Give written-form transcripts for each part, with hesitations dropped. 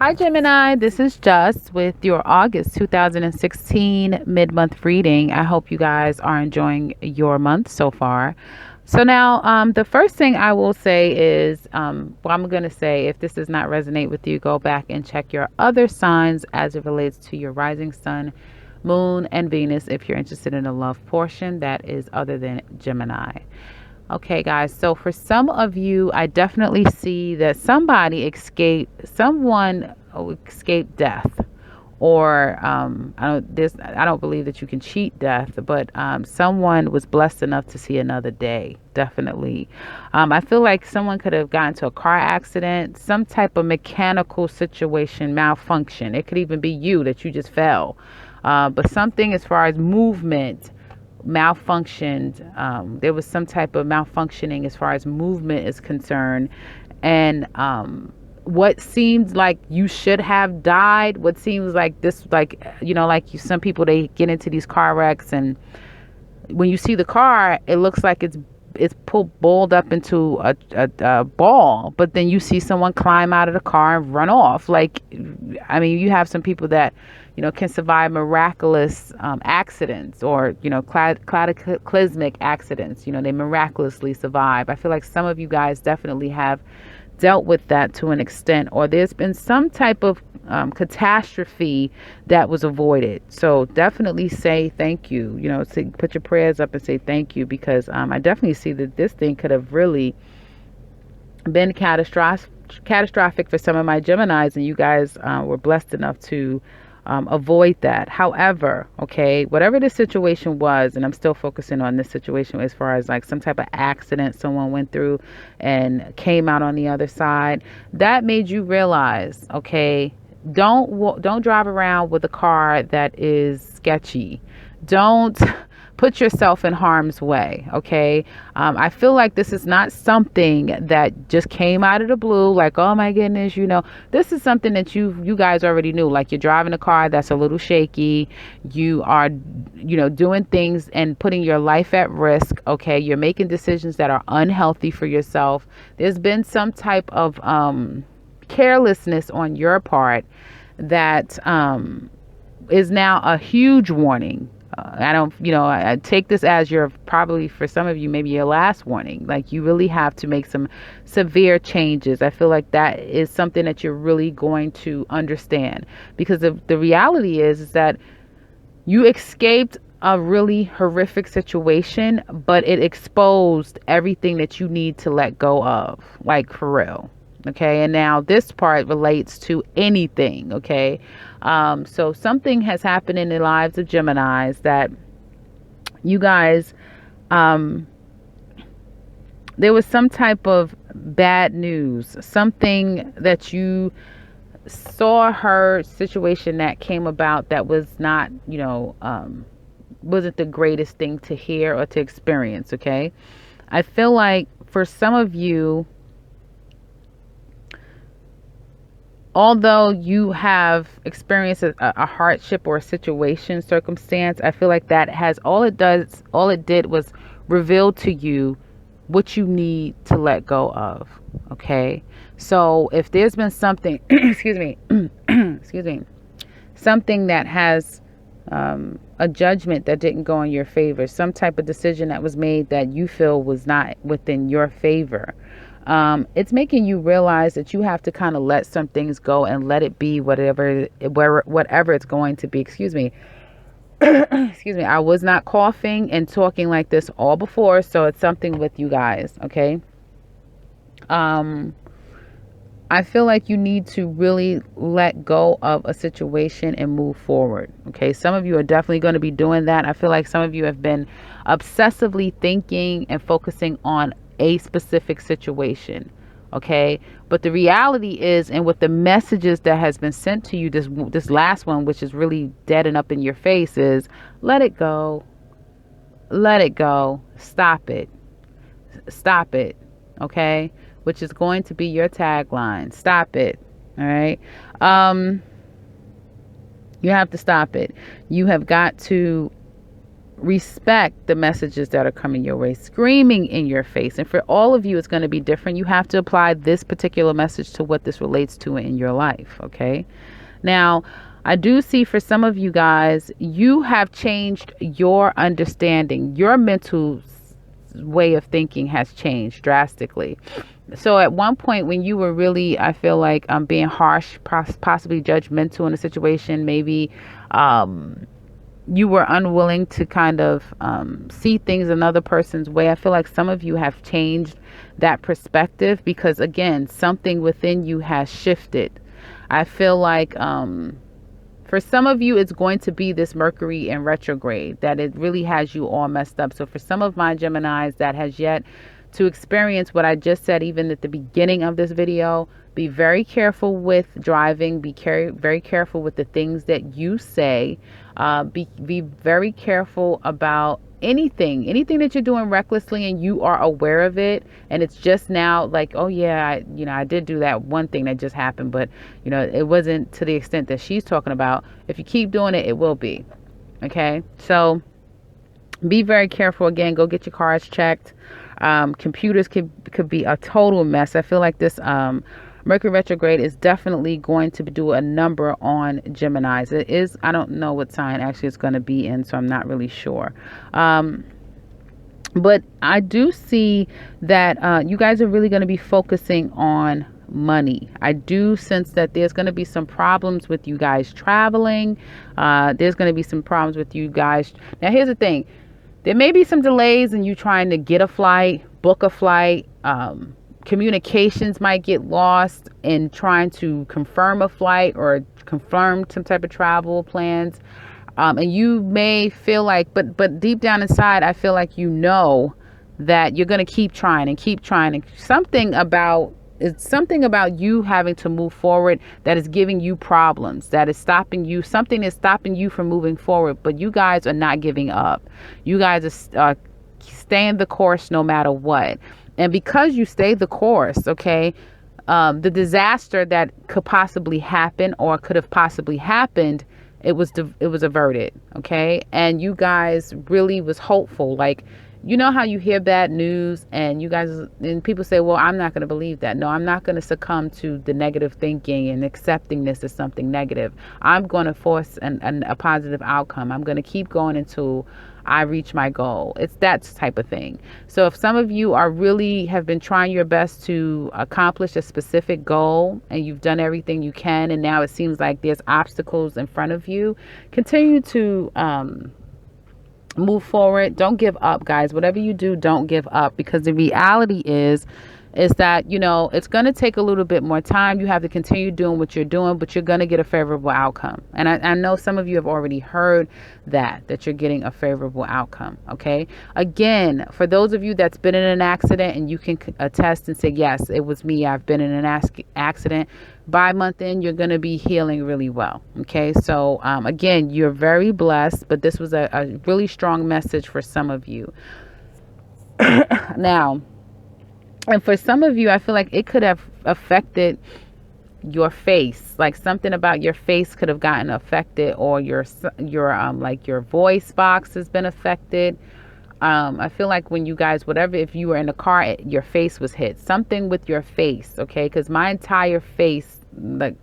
Hi, Gemini. This is Just with your August 2016 mid month reading. I hope you guys are enjoying your month so far. So, now the first thing I will say is I'm going to say if this does not resonate with you, go back and check your other signs as it relates to your rising sun, moon, and Venus if you're interested in a love portion that is other than Gemini. Okay, guys. So for some of you, I definitely see that someone escaped death, or I don't believe that you can cheat death, but someone was blessed enough to see another day. Definitely, I feel like someone could have gotten to a car accident, some type of mechanical situation, malfunction. It could even be you that you just fell, but something as far as movement malfunctioned. There was some type of malfunctioning as far as movement is concerned. And what seems like you should have died, what seems like this, some people, they get into these car wrecks, and when you see the car, it looks like it's balled up into a ball, but then you see someone climb out of the car and run off. You have some people that can survive miraculous accidents, or cataclysmic accidents. They miraculously survive. I feel like some of you guys definitely have dealt with that to an extent, or there's been some type of catastrophe that was avoided. So definitely say thank you. Put your prayers up and say thank you, because I definitely see that this thing could have really been catastrophic for some of my Geminis, and you guys were blessed enough to avoid that. However, okay, whatever the situation was, and I'm still focusing on this situation as far as like some type of accident someone went through and came out on the other side, that made you realize, okay, don't drive around with a car that is sketchy. Don't put yourself in harm's way. Okay. I feel like this is not something that just came out of the blue. Like, oh my goodness, this is something that you guys already knew. Like, you're driving a car that's a little shaky. You are, doing things and putting your life at risk. Okay. You're making decisions that are unhealthy for yourself. There's been some type of, carelessness on your part that, is now a huge warning. I take this as probably for some of you, maybe your last warning. Like, you really have to make some severe changes. I feel like that is something that you're really going to understand, because the reality is that you escaped a really horrific situation, but it exposed everything that you need to let go of, like, for real. Okay. And now this part relates to anything. Okay. So something has happened in the lives of Geminis that you guys, there was some type of bad news, something that you saw, her situation that came about that was not, wasn't the greatest thing to hear or to experience. Okay. I feel like for some of you, although you have experienced a hardship or a circumstance, I feel like that has all it did was reveal to you what you need to let go of. Okay. So if there's been something, excuse me, something that has, a judgment that didn't go in your favor, some type of decision that was made that you feel was not within your favor, it's making you realize that you have to kind of let some things go and let it be whatever it's going to be. Excuse me. Excuse me. I was not coughing and talking like this all before, so it's something with you guys. Okay. I feel like you need to really let go of a situation and move forward. Okay. Some of you are definitely going to be doing that. I feel like some of you have been obsessively thinking and focusing on a specific situation. Okay. But the reality is, and with the messages that has been sent to you, this last one, which is really dead and up in your face, is let it go. Let it go. Stop it. Stop it. Okay. Which is going to be your tagline. Stop it. All right. You have to stop it. You have got to respect the messages that are coming your way, screaming in your face. And for all of you, it's going to be different. You have to apply this particular message to what this relates to in your life. Okay. Now, I do see for some of you guys, you have changed your understanding. Your mental way of thinking has changed drastically. So at one point when you were really, I feel like being harsh, possibly judgmental in a situation, maybe you were unwilling to kind of see things another person's way. I feel like some of you have changed that perspective because, again, something within you has shifted. I feel like for some of you, it's going to be this Mercury in retrograde that it really has you all messed up. So for some of my Geminis that has yet to experience what I just said, even at the beginning of this video, be very careful with driving. Be very careful with the things that you say. Be very careful about anything that you're doing recklessly and you are aware of it. And it's just now like, oh yeah, I did do that one thing that just happened, but it wasn't to the extent that she's talking about. If you keep doing it, it will be. Okay. So be very careful. Again, go get your cars checked. Computers could be a total mess. I feel like this Mercury retrograde is definitely going to do a number on Geminis. It is, I don't know what sign actually it's going to be in, so I'm not really sure. But I do see that you guys are really going to be focusing on money. I do sense that there's going to be some problems with you guys traveling. There's going to be some problems with you guys. Now, here's the thing. There may be some delays in you trying to get a flight, book a flight. Communications might get lost in trying to confirm a flight or confirm some type of travel plans. And you may feel like, but deep down inside, I feel like that you're going to keep trying and keep trying. And something about you having to move forward that is giving you problems, that is stopping you. Something is stopping you from moving forward, but you guys are not giving up. You guys are staying the course no matter what. And because you stayed the course, okay, the disaster that could possibly happen or could have possibly happened, it was averted, okay? And you guys really was hopeful. Like, how you hear bad news and people say, well, I'm not going to believe that. No, I'm not going to succumb to the negative thinking and accepting this as something negative. I'm going to force a positive outcome. I'm going to keep going until I reach my goal. It's that type of thing. So if some of you have been trying your best to accomplish a specific goal and you've done everything you can, and now it seems like there's obstacles in front of you, continue to move forward. Don't give up, guys. Whatever you do, don't give up, because the reality is that, it's going to take a little bit more time. You have to continue doing what you're doing, but you're going to get a favorable outcome. And I know some of you have already heard that you're getting a favorable outcome. Okay. Again, for those of you that's been in an accident and you can attest and say, yes, it was me. I've been in an accident. By month end, you're going to be healing really well. Okay. So, again, you're very blessed, but this was a really strong message for some of you. Now, and for some of you, I feel like it could have affected your face. Like something about your face could have gotten affected, or your voice box has been affected. I feel like when you guys, if you were in a car, your face was hit. Something with your face, okay? Because my entire face, my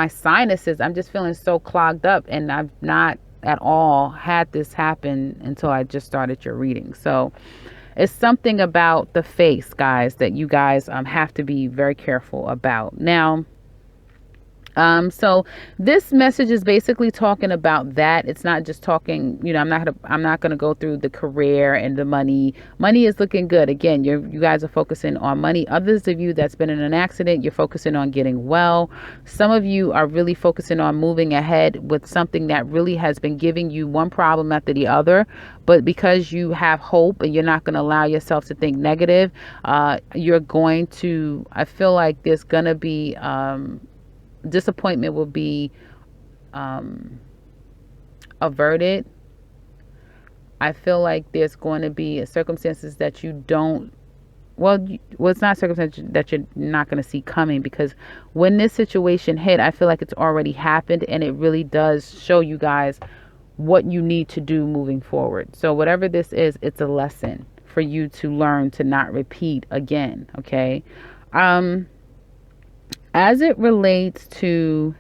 sinuses, I'm just feeling so clogged up, and I've not at all had this happen until I just started your reading. So it's something about the face, guys, that you guys have to be very careful about. Now, so this message is basically talking about that. It's not just talking, I'm not going to go through the career and the money. Money is looking good. Again, you guys are focusing on money. Others of you that's been in an accident, you're focusing on getting well. Some of you are really focusing on moving ahead with something that really has been giving you one problem after the other. But because you have hope and you're not going to allow yourself to think negative, you're going to, I feel like there's going to be, disappointment will be averted. I feel like there's going to be circumstances that you don't, it's not circumstances that you're not going to see coming, because when this situation hit, I feel like it's already happened, and it really does show you guys what you need to do moving forward. So whatever this is, it's a lesson for you to learn to not repeat again. Okay. As it relates to,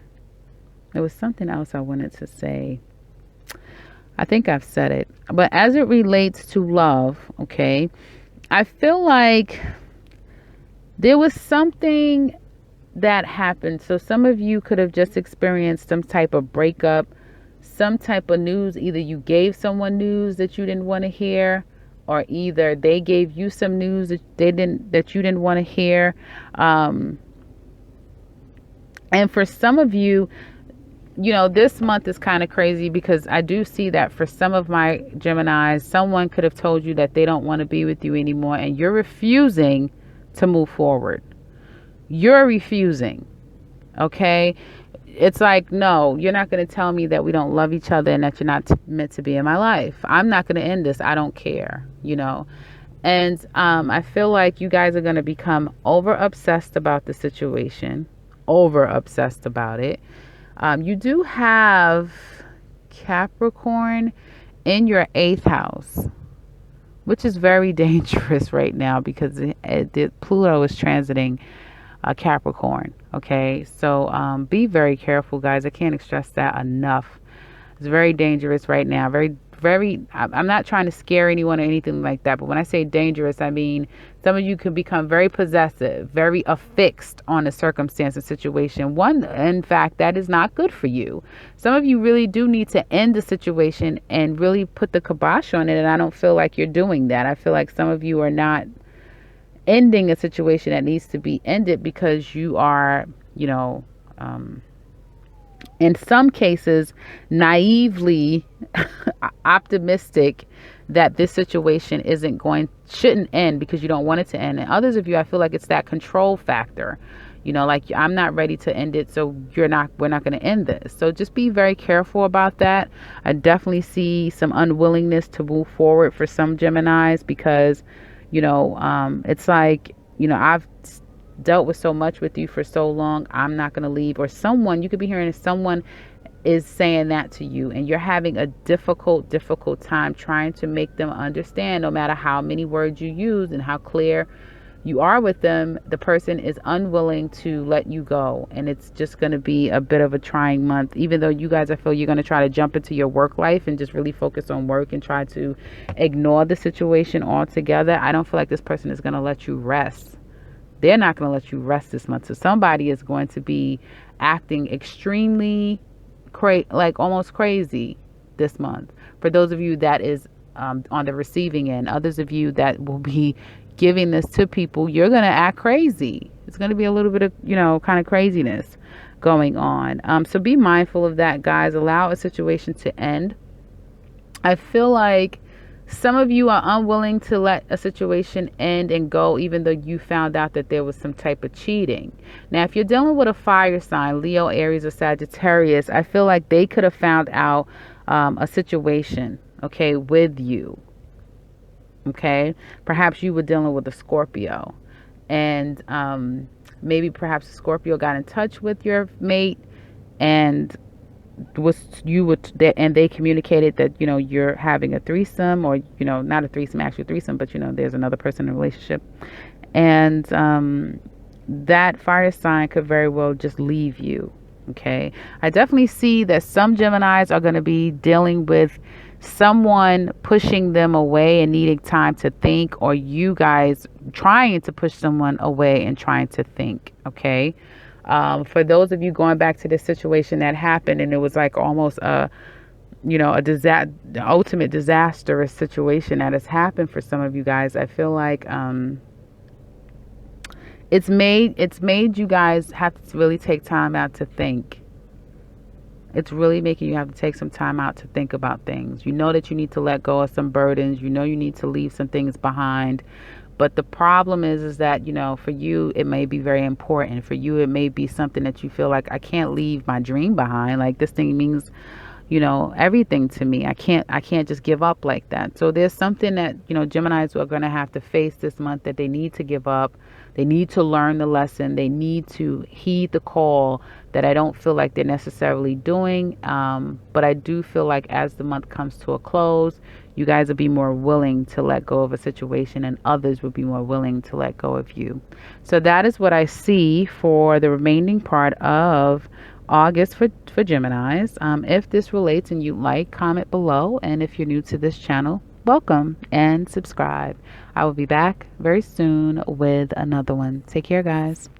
there was something else I wanted to say. I think I've said it, but as it relates to love, okay, I feel like there was something that happened. So some of you could have just experienced some type of breakup, some type of news. Either you gave someone news that you didn't want to hear, or either they gave you some news that you didn't want to hear. And for some of you, this month is kind of crazy because I do see that for some of my Geminis, someone could have told you that they don't want to be with you anymore, and you're refusing to move forward. You're refusing. Okay? It's like, no, you're not going to tell me that we don't love each other and that you're not meant to be in my life. I'm not going to end this. I don't care, And I feel like you guys are going to become over obsessed about the situation, over obsessed about it. You do have Capricorn in your 8th house, which is very dangerous right now because Pluto is transiting Capricorn. Okay, so be very careful, guys. I can't stress that enough. It's very dangerous right now. I'm not trying to scare anyone or anything like that, but when I say dangerous, I mean some of you can become very possessive, very affixed on a circumstance and situation. In fact, that is not good for you. Some of you really do need to end the situation and really put the kibosh on it, and I don't feel like you're doing that. I feel like some of you are not ending a situation that needs to be ended because you are, in some cases, naively optimistic that this situation shouldn't end because you don't want it to end. And others of you, I feel like it's that control factor. Like I'm not ready to end it, so we're not going to end this. So just be very careful about that. I definitely see some unwillingness to move forward for some Geminis because, it's like, I've dealt with so much with you for so long, I'm not going to leave. Or you could be hearing someone is saying that to you, and you're having a difficult time trying to make them understand. No matter how many words you use and how clear you are with them, the person is unwilling to let you go, and it's just going to be a bit of a trying month. Even though you guys, I feel you're going to try to jump into your work life and just really focus on work and try to ignore the situation altogether, I don't feel like this person is going to let you rest. They're not going to let you rest this month. So somebody is going to be acting extremely like almost crazy this month. For those of you that is on the receiving end, others of you that will be giving this to people, you're going to act crazy. It's going to be a little bit of, kind of craziness going on. So be mindful of that, guys. Allow a situation to end. I feel like some of you are unwilling to let a situation end and go, even though you found out that there was some type of cheating. Now, if you're dealing with a fire sign, Leo, Aries, or Sagittarius, I feel like they could have found out a situation, okay, with you. Okay, perhaps you were dealing with a Scorpio, and maybe perhaps a Scorpio got in touch with your mate and they communicated that you're having a threesome, or not a threesome, actually a threesome, but there's another person in a relationship, and that fire sign could very well just leave you. Okay, I definitely see that some Geminis are going to be dealing with someone pushing them away and needing time to think, or you guys trying to push someone away and trying to think. Okay. For those of you going back to this situation that happened, and it was like almost the ultimate disastrous situation that has happened for some of you guys, I feel like it's made you guys have to really take time out to think. It's really making you have to take some time out to think about things. You know that you need to let go of some burdens. You know you need to leave some things behind. But the problem is that, for you, it may be very important. For you, it may be something that you feel like, I can't leave my dream behind. Like, this thing means, everything to me. I can't just give up like that. So there's something that, Geminis are going to have to face this month, that they need to give up. They need to learn the lesson. They need to heed the call that I don't feel like they're necessarily doing. But I do feel like as the month comes to a close, you guys will be more willing to let go of a situation, and others will be more willing to let go of you. So that is what I see for the remaining part of August for Geminis. If this relates and you like, comment below. And if you're new to this channel, welcome and subscribe. I will be back very soon with another one. Take care, guys.